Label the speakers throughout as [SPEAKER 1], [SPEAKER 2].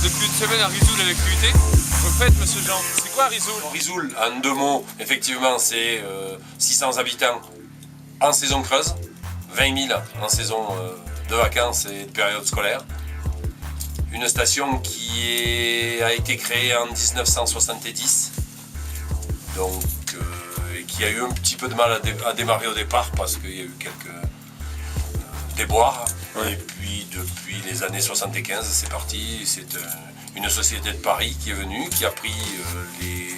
[SPEAKER 1] Depuis une semaine à Risoul à l'activité. Au fait, monsieur Jean, c'est quoi Risoul?
[SPEAKER 2] Risoul, en deux mots, effectivement, c'est 600 habitants en saison creuse, 20 000 en saison de vacances et de période scolaire. Une station qui a été créée en 1970, donc, et qui a eu un petit peu de mal à démarrer au départ parce qu'il y a eu quelques déboires. Ouais. Et puis depuis les années 75, c'est parti. C'est une société de Paris qui est venue, qui a pris les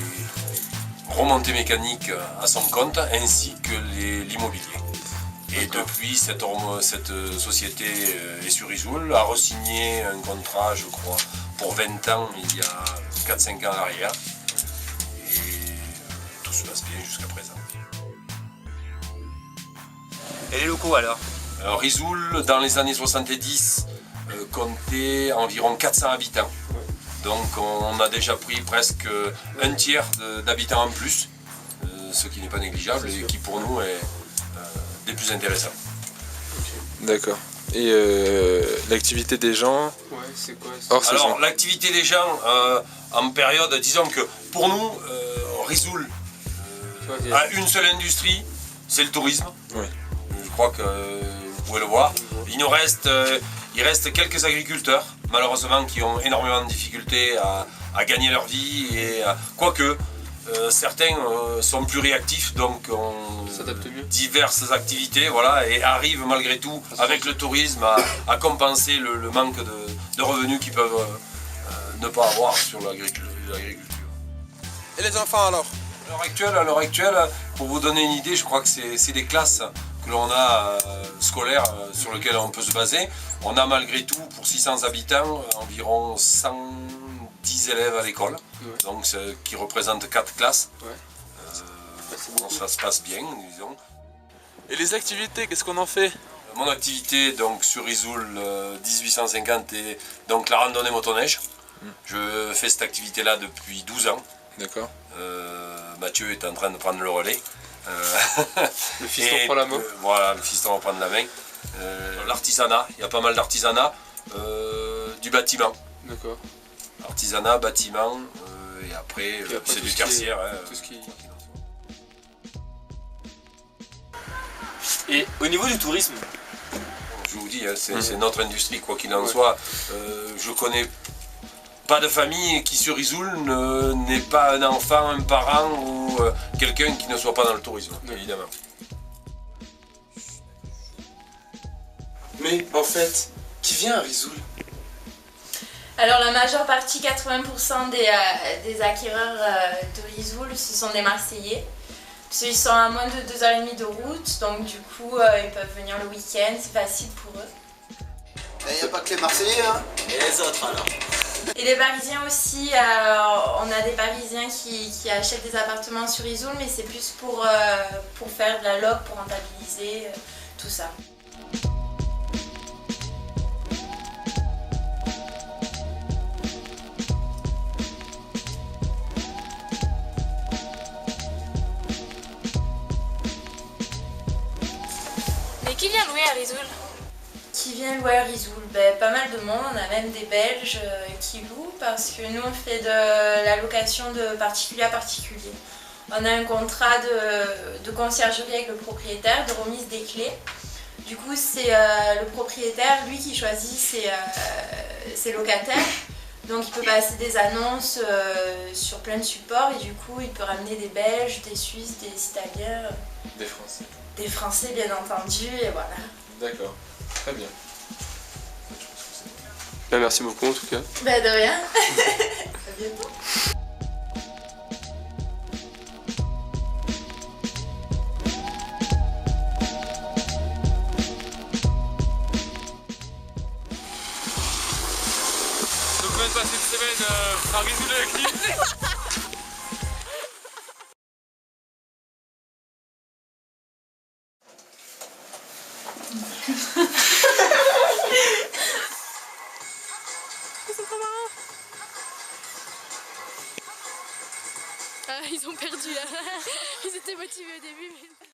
[SPEAKER 2] remontées mécaniques à son compte, ainsi que l'immobilier. Et depuis, cette société est sur Risoul, a re-signé un contrat, je crois, pour 20 ans, il y a 4-5 ans en arrière. Et tout se passe bien jusqu'à présent.
[SPEAKER 3] Et les locaux alors?
[SPEAKER 2] Alors Risoul, dans les années 70, comptait environ 400 habitants. Donc on a déjà pris presque un tiers d'habitants en plus, ce qui n'est pas négligeable et qui pour nous est des plus intéressants.
[SPEAKER 4] D'accord. Et l'activité des gens?
[SPEAKER 3] Ouais, c'est quoi?
[SPEAKER 2] Alors l'activité des gens en période, disons que pour nous, Risoul a une seule industrie, c'est le tourisme. Ouais. Je crois que vous pouvez le voir. Il reste quelques agriculteurs, malheureusement, qui ont énormément de difficultés à gagner leur vie. Quoique, certains sont plus réactifs, donc ont diverses activités, voilà, et arrivent malgré tout, avec le tourisme, à compenser le manque de revenus qu'ils peuvent ne pas avoir sur l'agriculture.
[SPEAKER 4] Et les enfants alors?
[SPEAKER 2] À l'heure actuelle, pour vous donner une idée, je crois que c'est des classes que l'on a scolaires sur lesquelles on peut se baser. On a malgré tout, pour 600 habitants, environ 110 élèves à l'école, donc qui représente 4 classes. Bon, ça se passe bien, disons.
[SPEAKER 4] Et les activités, qu'est-ce qu'on en fait?
[SPEAKER 2] Mon activité donc, sur Risoul 1850 est donc la randonnée motoneige. Je fais cette activité-là depuis 12 ans.
[SPEAKER 4] D'accord.
[SPEAKER 2] Mathieu est en train de prendre le relais.
[SPEAKER 3] Le fiston prend la main.
[SPEAKER 2] Voilà, le fiston va prendre la main. L'artisanat, il y a pas mal d'artisanat. Du bâtiment.
[SPEAKER 3] D'accord.
[SPEAKER 2] Artisanat, bâtiment, et après c'est du tertiaire.
[SPEAKER 3] Tout ce qui... Et au niveau du tourisme?
[SPEAKER 2] Je vous dis, c'est notre industrie, quoi qu'il en soit. Je connais pas de famille qui sur Risoul n'ait pas un enfant, un parent ou quelqu'un qui ne soit pas dans le tourisme, évidemment.
[SPEAKER 4] Mais en fait, qui vient à Risoul?
[SPEAKER 5] Alors la majeure partie, 80% des acquéreurs de Risoul, ce sont des Marseillais. Parce qu'ils sont à moins de 2h30 de route, donc du coup ils peuvent venir le week-end, c'est facile pour eux.
[SPEAKER 6] Il n'y a pas que les Marseillais, hein?
[SPEAKER 3] Et les autres alors?
[SPEAKER 5] Et les Parisiens aussi, on a des Parisiens qui achètent des appartements sur Risoul, mais c'est plus pour faire de la loc, pour rentabiliser, tout ça.
[SPEAKER 7] Mais qui vient louer à Risoul?
[SPEAKER 5] Qui vient louer à Risoul? Pas mal de monde, on a même des Belges qui louent parce que nous on fait de la location de particulier à particulier. On a un contrat de conciergerie avec le propriétaire, de remise des clés. Du coup c'est le propriétaire, lui qui choisit ses locataires. Donc il peut passer des annonces sur plein de supports et du coup il peut ramener des Belges, des Suisses, des Italiens.
[SPEAKER 4] Des Français.
[SPEAKER 5] Des Français bien entendu et voilà.
[SPEAKER 4] D'accord, très bien.
[SPEAKER 3] Merci beaucoup en tout cas.
[SPEAKER 5] De rien. À bientôt.
[SPEAKER 1] viens de passer une semaine à Rizoul l'activité.
[SPEAKER 7] Ils sont trop marrants. Ah, ils ont perdu là. Ils étaient motivés au début mais...